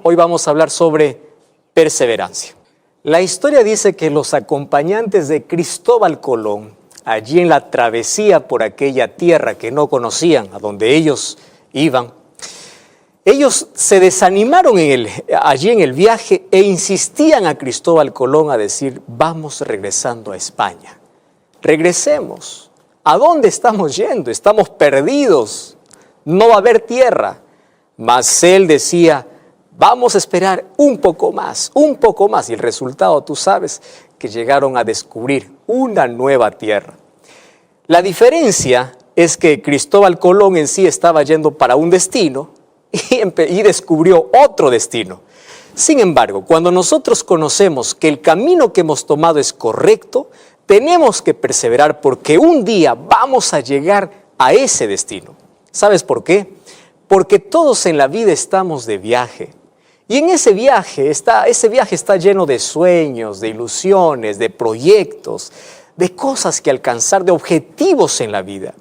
Hoy vamos a hablar sobre perseverancia. La historia dice que los acompañantes de Cristóbal Colón, allí en la travesía por aquella tierra que no conocían, a donde ellos iban, ellos se desanimaron allí en el viaje e insistían a Cristóbal Colón a decir: vamos regresando a España, regresemos. ¿A dónde estamos yendo? Estamos perdidos, no va a haber tierra. Mas él decía: vamos a esperar un poco más, y el resultado, tú sabes, que llegaron a descubrir una nueva tierra. La diferencia es que Cristóbal Colón en sí estaba yendo para un destino y descubrió otro destino. Sin embargo, cuando nosotros conocemos que el camino que hemos tomado es correcto, tenemos que perseverar porque un día vamos a llegar a ese destino. ¿Sabes por qué? Porque todos en la vida estamos de viaje. Y en ese viaje está lleno de sueños, de ilusiones, de proyectos, de cosas que alcanzar, de objetivos en la vida.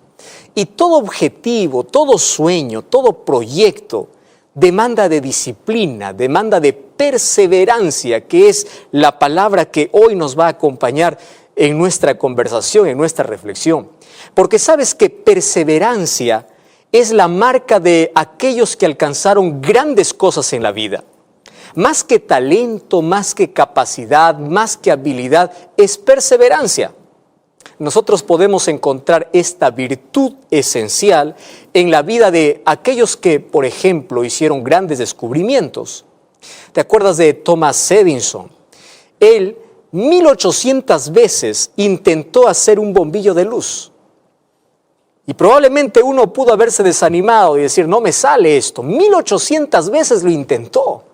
Y todo objetivo, todo sueño, todo proyecto demanda de disciplina, demanda de perseverancia, que es la palabra que hoy nos va a acompañar en nuestra conversación, en nuestra reflexión. Porque sabes que perseverancia es la marca de aquellos que alcanzaron grandes cosas en la vida. Más que talento, más que capacidad, más que habilidad, es perseverancia. Nosotros podemos encontrar esta virtud esencial en la vida de aquellos que, por ejemplo, hicieron grandes descubrimientos. ¿Te acuerdas de Thomas Edison? Él 1800 veces intentó hacer un bombillo de luz. Y probablemente uno pudo haberse desanimado y decir: no me sale esto. 1800 veces lo intentó.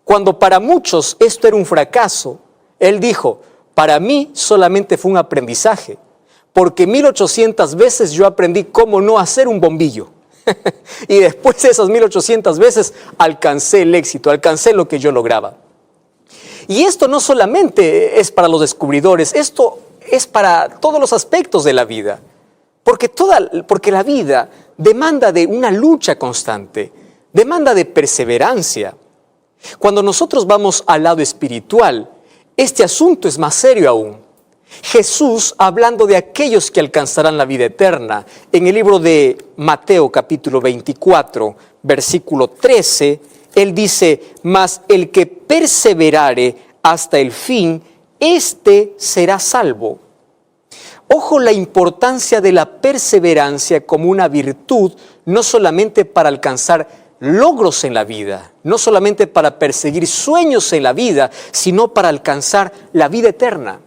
Cuando para muchos esto era un fracaso, él dijo: para mí solamente fue un aprendizaje, porque 1800 veces yo aprendí cómo no hacer un bombillo. Y después de esas 1800 veces alcancé el éxito, alcancé lo que yo lograba. Y esto no solamente es para los descubridores, esto es para todos los aspectos de la vida. Porque la vida demanda de una lucha constante, demanda de perseverancia. Cuando nosotros vamos al lado espiritual, este asunto es más serio aún. Jesús, hablando de aquellos que alcanzarán la vida eterna, en el libro de Mateo capítulo 24, versículo 13, Él dice: mas el que perseverare hasta el fin, éste será salvo. Ojo la importancia de la perseverancia como una virtud, no solamente para alcanzar logros en la vida, no solamente para perseguir sueños en la vida, sino para alcanzar la vida eterna.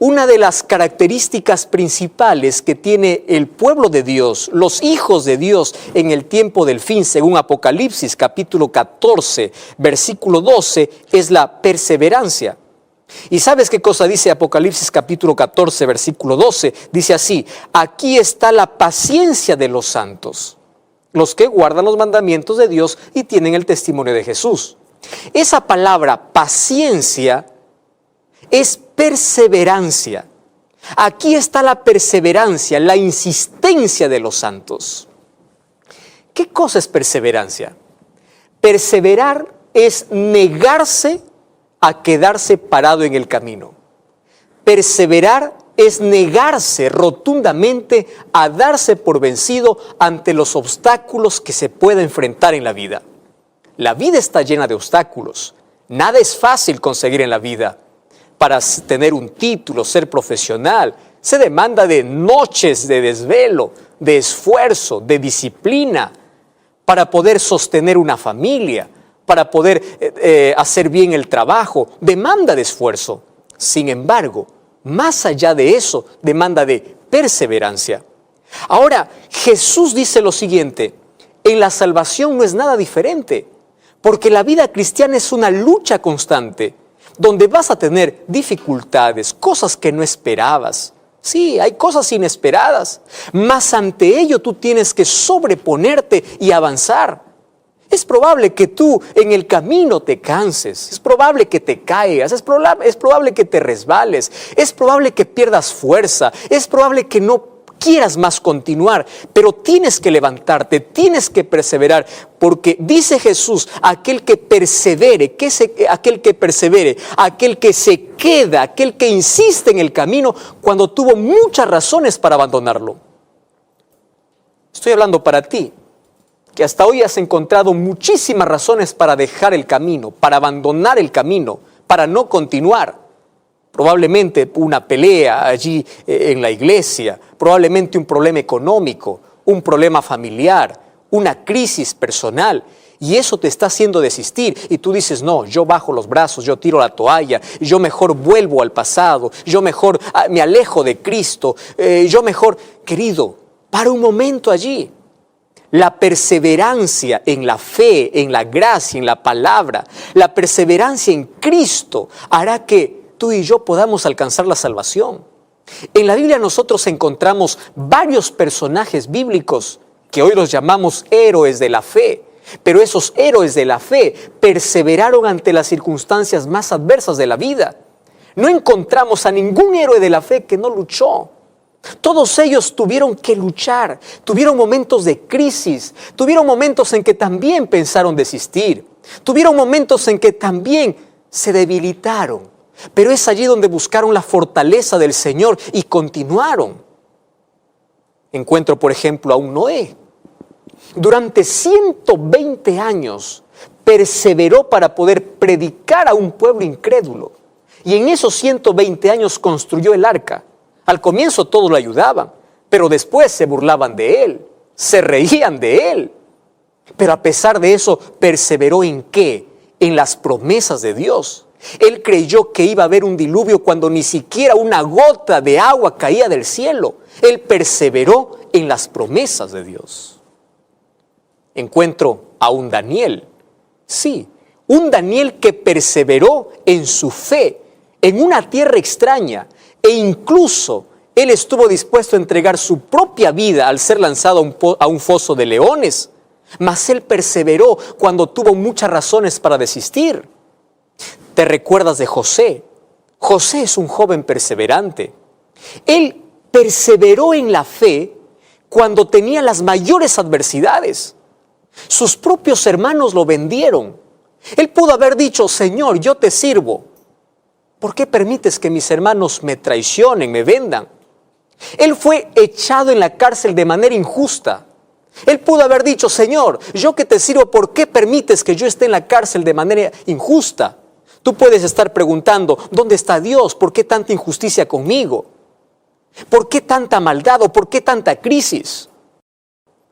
Una de las características principales que tiene el pueblo de Dios, los hijos de Dios en el tiempo del fin, según Apocalipsis capítulo 14, versículo 12, es la perseverancia. ¿Y sabes qué cosa dice Apocalipsis capítulo 14, versículo 12? Dice así: aquí está la paciencia de los santos, los que guardan los mandamientos de Dios y tienen el testimonio de Jesús. Esa palabra paciencia es perseverancia. Aquí está la perseverancia, la insistencia de los santos. ¿Qué cosa es perseverancia? Perseverar es negarse a quedarse parado en el camino. Perseverar es negarse rotundamente a darse por vencido ante los obstáculos que se pueda enfrentar en la vida. La vida está llena de obstáculos. Nada es fácil conseguir en la vida. Para tener un título, ser profesional, se demanda de noches de desvelo, de esfuerzo, de disciplina, para poder sostener una familia, para poder hacer bien el trabajo, demanda de esfuerzo. Sin embargo, más allá de eso, demanda de perseverancia. Ahora, Jesús dice lo siguiente: en la salvación no es nada diferente, porque la vida cristiana es una lucha constante, donde vas a tener dificultades, cosas que no esperabas. Sí, hay cosas inesperadas, mas ante ello tú tienes que sobreponerte y avanzar. Es probable que tú en el camino te canses, es probable que te caigas, es probable que te resbales, es probable que pierdas fuerza, es probable que no quieras más continuar, pero tienes que levantarte, tienes que perseverar, porque dice Jesús, aquel que persevere, aquel que persevere, aquel que se queda, aquel que insiste en el camino cuando tuvo muchas razones para abandonarlo. Estoy hablando para ti, que hasta hoy has encontrado muchísimas razones para dejar el camino, para abandonar el camino, para no continuar. Probablemente una pelea allí en la iglesia, probablemente un problema económico, un problema familiar, una crisis personal, y eso te está haciendo desistir. Y tú dices, no, yo bajo los brazos, yo tiro la toalla, yo mejor vuelvo al pasado, yo mejor me alejo de Cristo, yo mejor, querido, para un momento allí. La perseverancia en la fe, en la gracia, en la palabra, la perseverancia en Cristo hará que tú y yo podamos alcanzar la salvación. En la Biblia nosotros encontramos varios personajes bíblicos que hoy los llamamos héroes de la fe, pero esos héroes de la fe perseveraron ante las circunstancias más adversas de la vida. No encontramos a ningún héroe de la fe que no luchó. Todos ellos tuvieron que luchar, tuvieron momentos de crisis, tuvieron momentos en que también pensaron desistir, tuvieron momentos en que también se debilitaron, pero es allí donde buscaron la fortaleza del Señor y continuaron. Encuentro, por ejemplo, a un Noé. Durante 120 años perseveró para poder predicar a un pueblo incrédulo, y en esos 120 años construyó el arca. Al comienzo todos lo ayudaban, pero después se burlaban de él, se reían de él. Pero a pesar de eso, perseveró ¿en qué? En las promesas de Dios. Él creyó que iba a haber un diluvio cuando ni siquiera una gota de agua caía del cielo. Él perseveró en las promesas de Dios. Encuentro a un Daniel. Sí, un Daniel que perseveró en su fe, en una tierra extraña, e incluso él estuvo dispuesto a entregar su propia vida al ser lanzado a un foso de leones. Mas él perseveró cuando tuvo muchas razones para desistir. ¿Te recuerdas de José? José es un joven perseverante. Él perseveró en la fe cuando tenía las mayores adversidades. Sus propios hermanos lo vendieron. Él pudo haber dicho, Señor, yo te sirvo. ¿Por qué permites que mis hermanos me traicionen, me vendan? Él fue echado en la cárcel de manera injusta. Él pudo haber dicho, Señor, yo que te sirvo, ¿por qué permites que yo esté en la cárcel de manera injusta? Tú puedes estar preguntando, ¿dónde está Dios? ¿Por qué tanta injusticia conmigo? ¿Por qué tanta maldad o por qué tanta crisis?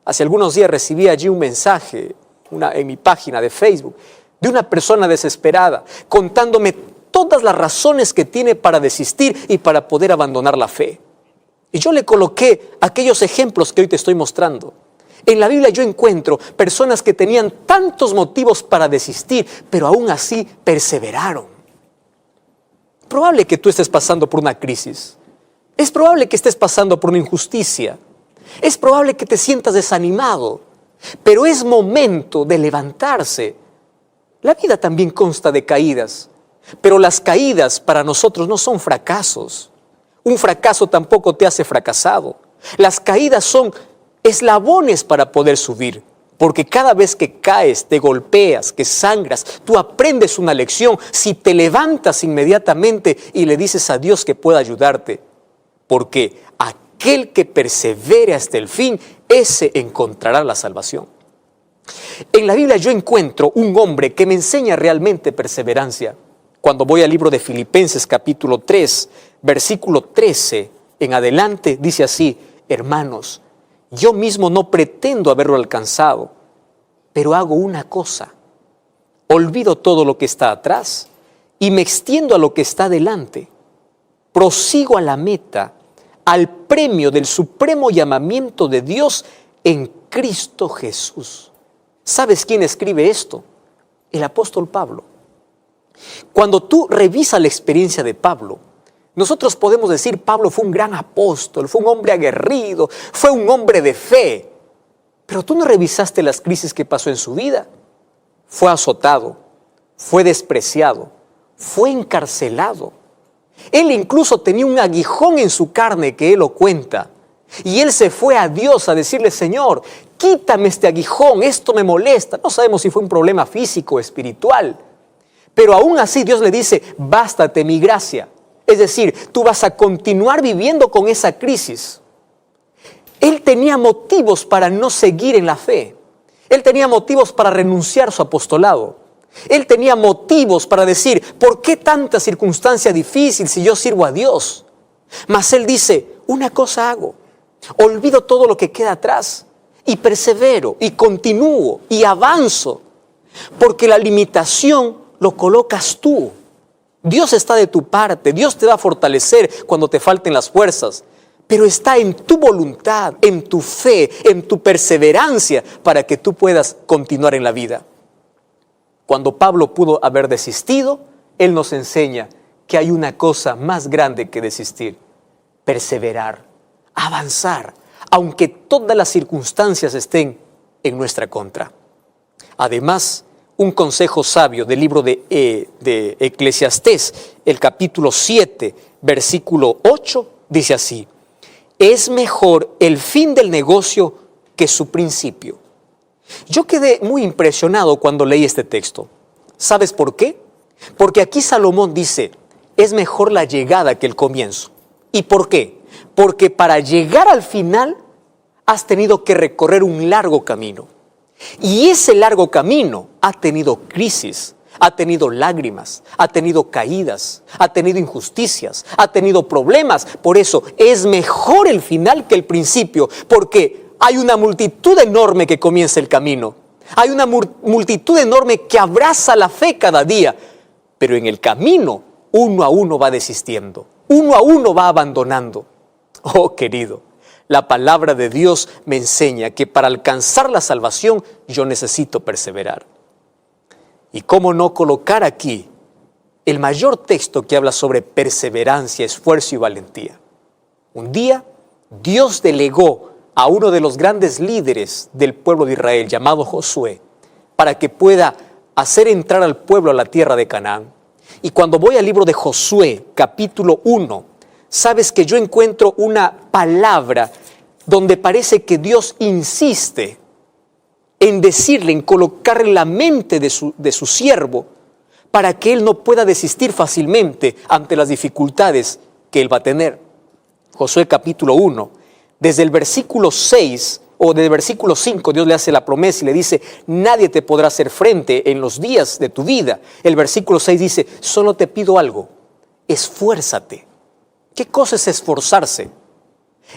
Hace algunos días recibí allí un mensaje en mi página de Facebook de una persona desesperada contándome todas las razones que tiene para desistir y para poder abandonar la fe. Y yo le coloqué aquellos ejemplos que hoy te estoy mostrando. En la Biblia yo encuentro personas que tenían tantos motivos para desistir, pero aún así perseveraron. Es probable que tú estés pasando por una crisis. Es probable que estés pasando por una injusticia. Es probable que te sientas desanimado. Pero es momento de levantarse. La vida también consta de caídas. Pero las caídas para nosotros no son fracasos. Un fracaso tampoco te hace fracasado. Las caídas son eslabones para poder subir. Porque cada vez que caes, te golpeas, que sangras, tú aprendes una lección si te levantas inmediatamente y le dices a Dios que pueda ayudarte. Porque aquel que persevere hasta el fin, ese encontrará la salvación. En la Biblia yo encuentro un hombre que me enseña realmente perseverancia. Cuando voy al libro de Filipenses capítulo 3, versículo 13 en adelante, dice así, hermanos, yo mismo no pretendo haberlo alcanzado, pero hago una cosa, olvido todo lo que está atrás y me extiendo a lo que está delante. Prosigo a la meta, al premio del supremo llamamiento de Dios en Cristo Jesús. ¿Sabes quién escribe esto? El apóstol Pablo. Cuando tú revisas la experiencia de Pablo, nosotros podemos decir, Pablo fue un gran apóstol, fue un hombre aguerrido, fue un hombre de fe. Pero tú no revisaste las crisis que pasó en su vida. Fue azotado, fue despreciado, fue encarcelado. Él incluso tenía un aguijón en su carne que él lo cuenta. Y él se fue a Dios a decirle: Señor, quítame este aguijón, esto me molesta. No sabemos si fue un problema físico o espiritual. Pero aún así Dios le dice: bástate mi gracia. Es decir, tú vas a continuar viviendo con esa crisis. Él tenía motivos para no seguir en la fe. Él tenía motivos para renunciar a su apostolado. Él tenía motivos para decir: ¿por qué tanta circunstancia difícil si yo sirvo a Dios? Mas él dice: una cosa hago, olvido todo lo que queda atrás y persevero y continúo y avanzo, porque la limitación lo colocas tú. Dios está de tu parte, Dios te va a fortalecer cuando te falten las fuerzas, pero está en tu voluntad, en tu fe, en tu perseverancia para que tú puedas continuar en la vida. Cuando Pablo pudo haber desistido, él nos enseña que hay una cosa más grande que desistir: perseverar, avanzar, aunque todas las circunstancias estén en nuestra contra. Además, un consejo sabio del libro de Eclesiastés, el capítulo 7, versículo 8, dice así: es mejor el fin del negocio que su principio. Yo quedé muy impresionado cuando leí este texto. ¿Sabes por qué? Porque aquí Salomón dice: es mejor la llegada que el comienzo. ¿Y por qué? Porque para llegar al final has tenido que recorrer un largo camino. Y ese largo camino ha tenido crisis, ha tenido lágrimas, ha tenido caídas, ha tenido injusticias, ha tenido problemas. Por eso es mejor el final que el principio, porque hay una multitud enorme que comienza el camino. Hay una multitud enorme que abraza la fe cada día. Pero en el camino, uno a uno va desistiendo. Uno a uno va abandonando. Oh, querido, la palabra de Dios me enseña que para alcanzar la salvación yo necesito perseverar. ¿Y cómo no colocar aquí el mayor texto que habla sobre perseverancia, esfuerzo y valentía? Un día Dios delegó a uno de los grandes líderes del pueblo de Israel, llamado Josué, para que pueda hacer entrar al pueblo a la tierra de Canaán. Y cuando voy al libro de Josué, capítulo 1, sabes que yo encuentro una palabra donde parece que Dios insiste en decirle, en colocar en la mente de su siervo, para que él no pueda desistir fácilmente ante las dificultades que él va a tener. Josué capítulo 1, desde el versículo 6 o del versículo 5, Dios le hace la promesa y le dice: nadie te podrá hacer frente en los días de tu vida. El versículo 6 dice: solo te pido algo, esfuérzate. ¿Qué cosa es esforzarse?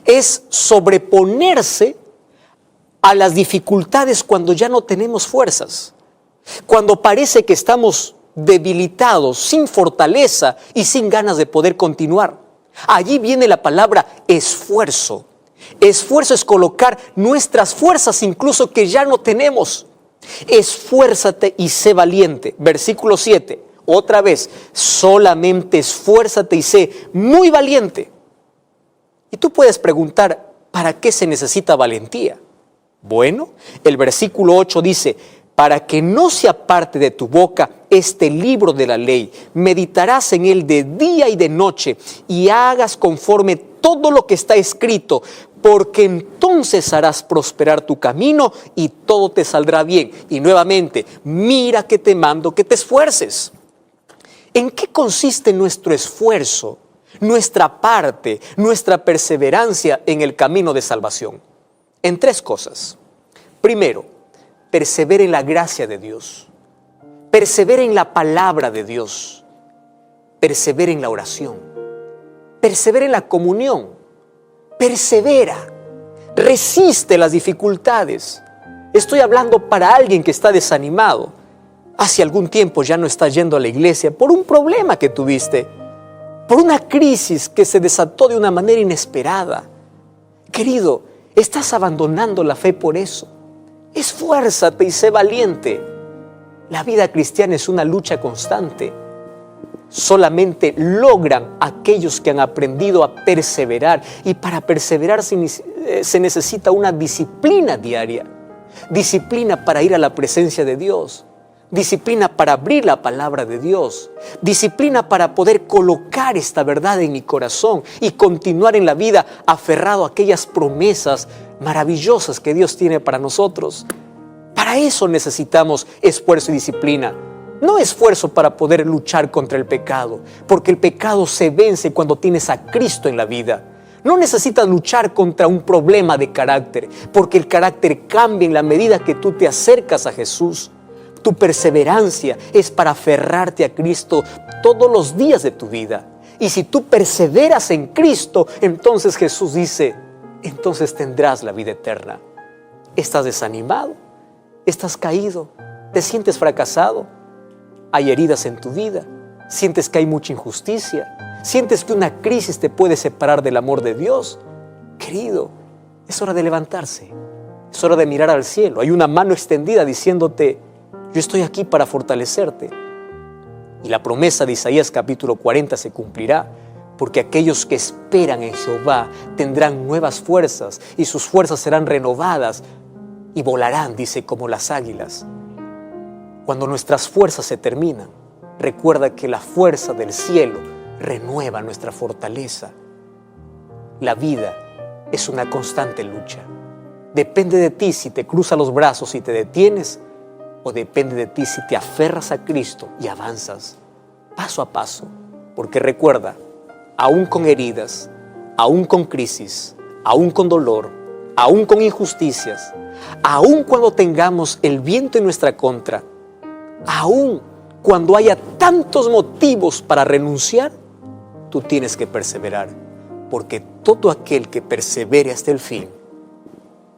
Es sobreponerse a las dificultades cuando ya no tenemos fuerzas, cuando parece que estamos debilitados, sin fortaleza y sin ganas de poder continuar. Allí viene la palabra esfuerzo. Esfuerzo es colocar nuestras fuerzas incluso que ya no tenemos. Esfuérzate y sé valiente. Versículo 7, otra vez: solamente esfuérzate y sé muy valiente. Y tú puedes preguntar: ¿para qué se necesita valentía? Bueno, el versículo 8 dice: para que no se aparte de tu boca este libro de la ley, meditarás en él de día y de noche, y hagas conforme todo lo que está escrito, porque entonces harás prosperar tu camino y todo te saldrá bien. Y nuevamente, mira que te mando que te esfuerces. ¿En qué consiste nuestro esfuerzo, nuestra parte, nuestra perseverancia en el camino de salvación? En tres cosas. Primero, persevera en la gracia de Dios. Persevera en la palabra de Dios. Persevera en la oración. Persevera en la comunión. Persevera. Resiste las dificultades. Estoy hablando para alguien que está desanimado. Hace algún tiempo ya no estás yendo a la iglesia por un problema que tuviste, por una crisis que se desató de una manera inesperada. Querido, estás abandonando la fe por eso. Esfuérzate y sé valiente. La vida cristiana es una lucha constante. Solamente logran aquellos que han aprendido a perseverar. Y para perseverar se necesita una disciplina diaria. Disciplina para ir a la presencia de Dios. disciplina para abrir la palabra de Dios, disciplina para poder colocar esta verdad en mi corazón y continuar en la vida aferrado a aquellas promesas maravillosas que Dios tiene para nosotros. Para eso necesitamos esfuerzo y disciplina. No esfuerzo para poder luchar contra el pecado, porque el pecado se vence cuando tienes a Cristo en la vida. No necesitas luchar contra un problema de carácter, porque el carácter cambia en la medida que tú te acercas a Jesús. Tu perseverancia es para aferrarte a Cristo todos los días de tu vida. Y si tú perseveras en Cristo, entonces Jesús dice, entonces tendrás la vida eterna. ¿Estás desanimado? ¿Estás caído? ¿Te sientes fracasado? ¿Hay heridas en tu vida? ¿Sientes que hay mucha injusticia? ¿Sientes que una crisis te puede separar del amor de Dios? Querido, es hora de levantarse. Es hora de mirar al cielo. Hay una mano extendida diciéndote, yo estoy aquí para fortalecerte. Y la promesa de Isaías capítulo 40 se cumplirá, porque aquellos que esperan en Jehová tendrán nuevas fuerzas y sus fuerzas serán renovadas y volarán, dice, como las águilas. Cuando nuestras fuerzas se terminan, recuerda que la fuerza del cielo renueva nuestra fortaleza. La vida es una constante lucha. Depende de ti si te cruzas los brazos y te detienes, o depende de ti si te aferras a Cristo y avanzas paso a paso. Porque recuerda, aún con heridas, aún con crisis, aún con dolor, aún con injusticias, aún cuando tengamos el viento en nuestra contra, aún cuando haya tantos motivos para renunciar, tú tienes que perseverar, porque todo aquel que persevere hasta el fin,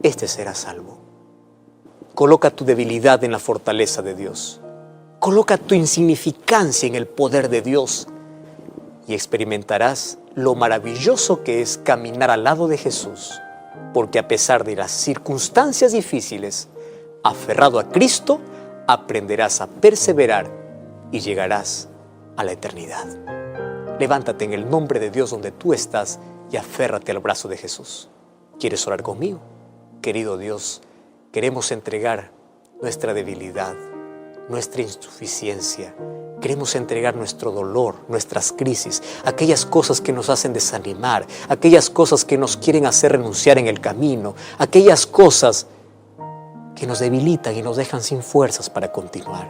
este será salvo. Coloca tu debilidad en la fortaleza de Dios. Coloca tu insignificancia en el poder de Dios y experimentarás lo maravilloso que es caminar al lado de Jesús, porque a pesar de las circunstancias difíciles, aferrado a Cristo, aprenderás a perseverar y llegarás a la eternidad. Levántate en el nombre de Dios donde tú estás y aférrate al brazo de Jesús. ¿Quieres orar conmigo? Querido Dios, queremos entregar nuestra debilidad, nuestra insuficiencia. Queremos entregar nuestro dolor, nuestras crisis, aquellas cosas que nos hacen desanimar, aquellas cosas que nos quieren hacer renunciar en el camino, aquellas cosas que nos debilitan y nos dejan sin fuerzas para continuar.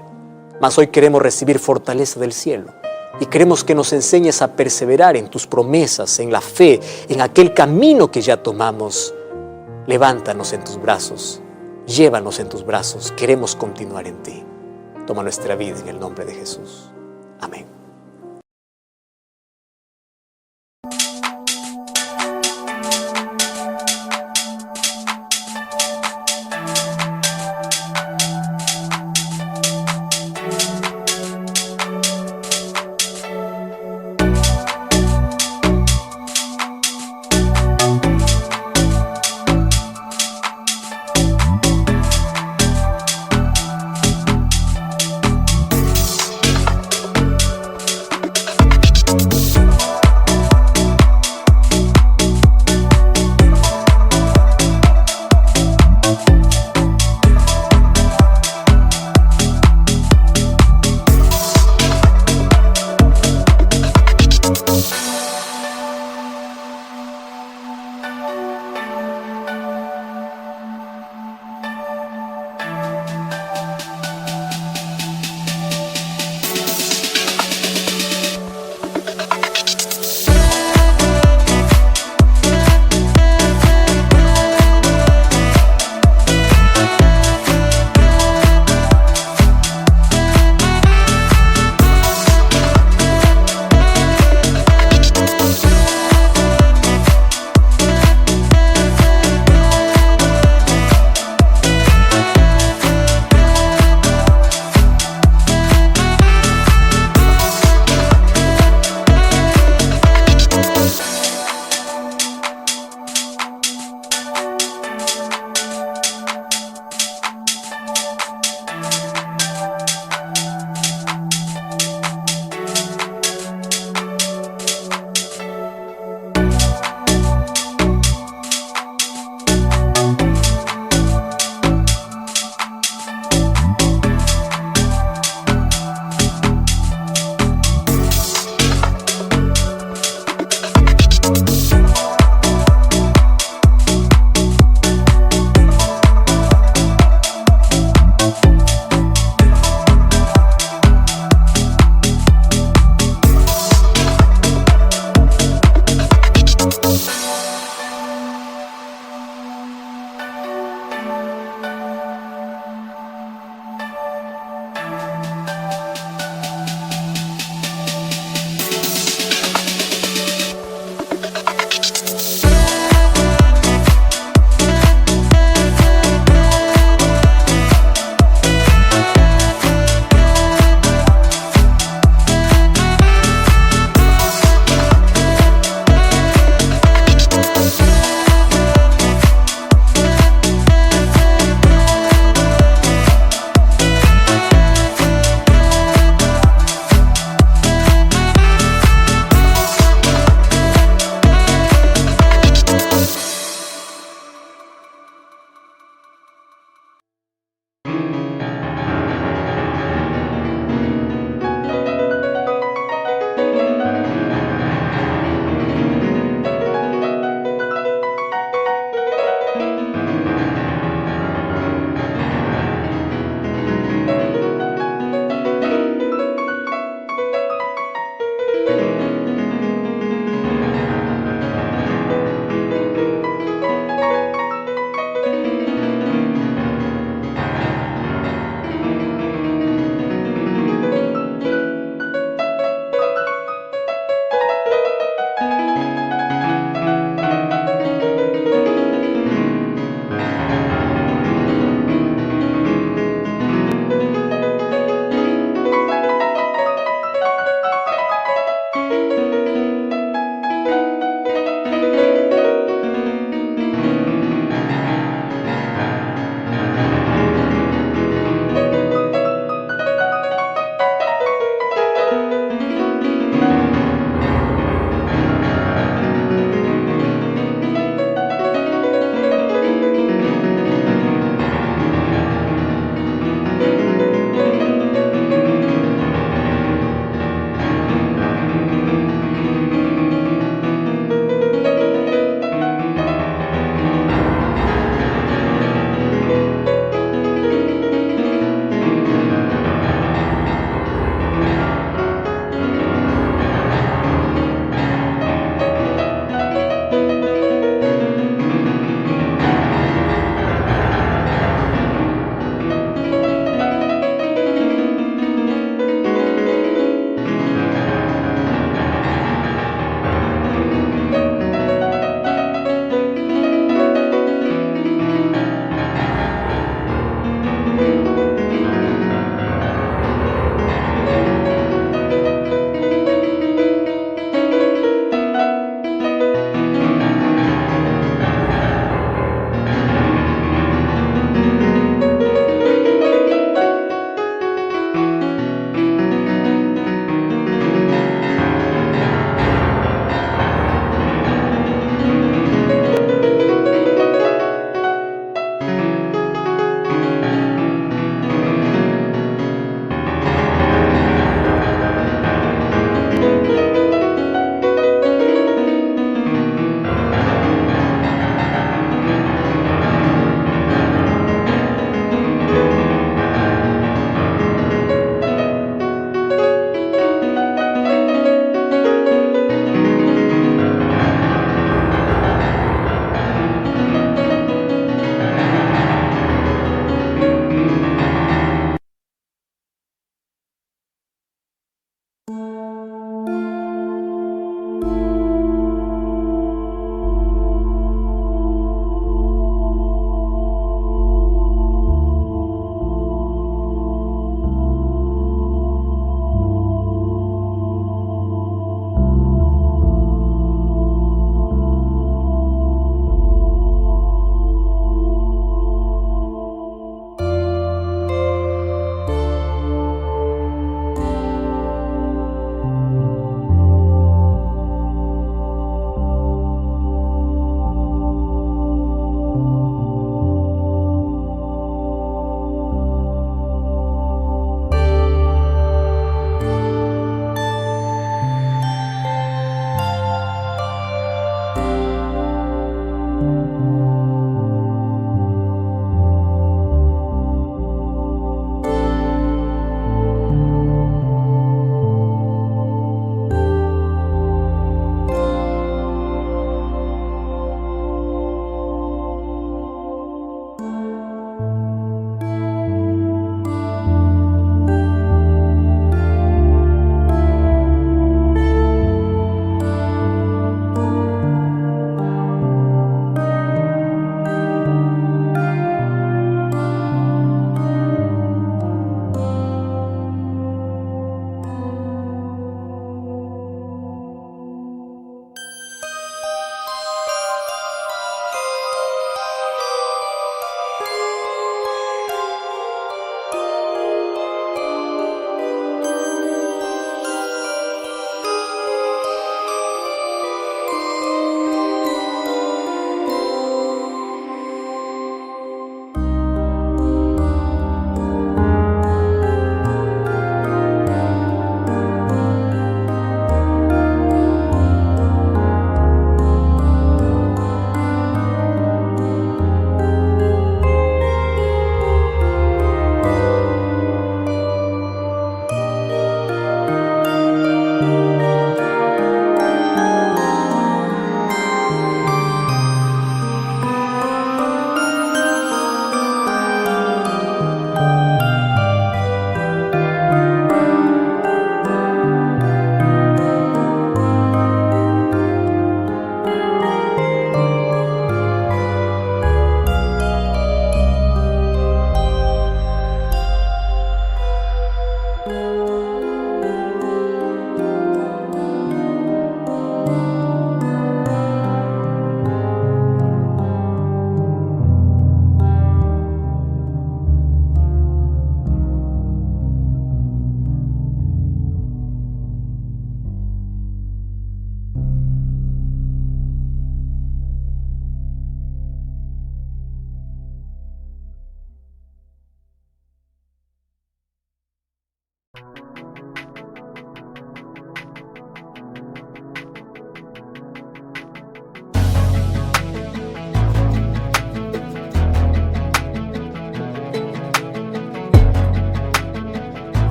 Mas hoy queremos recibir fortaleza del cielo y queremos que nos enseñes a perseverar en tus promesas, en la fe, en aquel camino que ya tomamos. Levántanos en tus brazos, llévanos en tus brazos, queremos continuar en ti. Toma nuestra vida en el nombre de Jesús. Amén.